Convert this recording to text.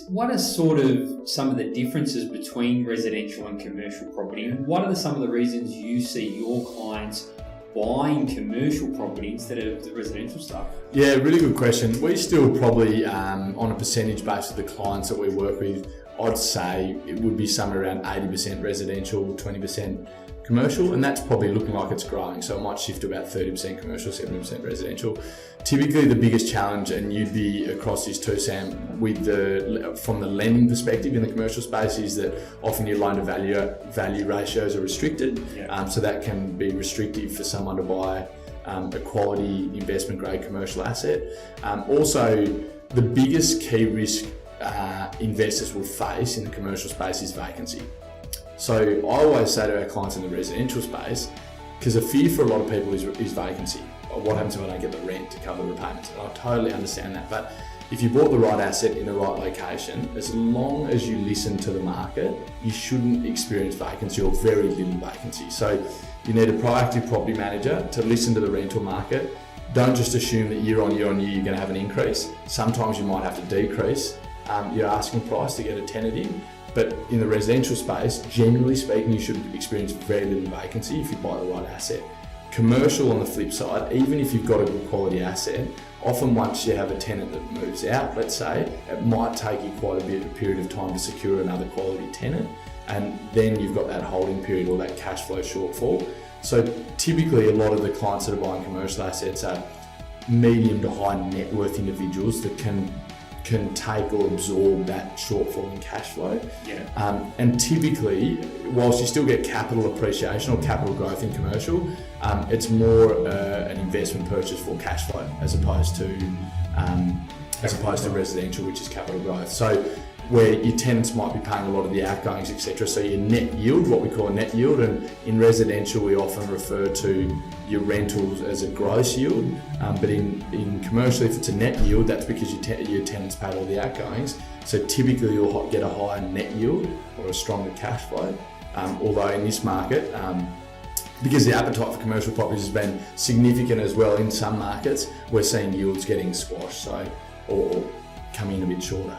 what are sort of some of the differences between residential and commercial property? And what are some of the reasons you see your clients buying commercial property instead of the residential stuff? Yeah, really good question. We still probably, on a percentage basis, the clients that we work with, I'd say it would be somewhere around 80% residential, 20% commercial, and that's probably looking like it's growing. So it might shift to about 30% commercial, 70% residential. Typically the biggest challenge, and you'd be across this too, Sam, from the lending perspective in the commercial space, is that often your loan to value ratios are restricted. Yeah. So that can be restrictive for someone to buy a quality investment grade commercial asset. Also, the biggest key risk investors will face in the commercial space is vacancy. So I always say to our clients in the residential space, because a fear for a lot of people is vacancy. What happens if I don't get the rent to cover the repayments? And I totally understand that. But if you bought the right asset in the right location, as long as you listen to the market, you shouldn't experience vacancy or very little vacancy. So you need a proactive property manager to listen to the rental market. Don't just assume that year on year you're going to have an increase. Sometimes you might have to decrease your asking price to get a tenant in. But in the residential space, generally speaking, you should experience very little vacancy if you buy the right asset. Commercial, on the flip side, even if you've got a good quality asset, often once you have a tenant that moves out, let's say, it might take you quite a period of time to secure another quality tenant, and then you've got that holding period or that cash flow shortfall. So typically a lot of the clients that are buying commercial assets are medium to high net worth individuals that can take or absorb that shortfall in cash flow. Yeah. And typically, whilst you still get capital appreciation or capital growth in commercial, it's more an investment purchase for cash flow as opposed to residential, which is capital growth. So where your tenants might be paying a lot of the outgoings, etc. So your net yield, what we call a net yield, and in residential we often refer to your rentals as a gross yield, but in commercial, if it's a net yield, that's because your tenants paid all the outgoings. So typically you'll get a higher net yield or a stronger cash flow. Although in this market, because the appetite for commercial properties has been significant as well in some markets, we're seeing yields getting squashed, or coming in a bit shorter.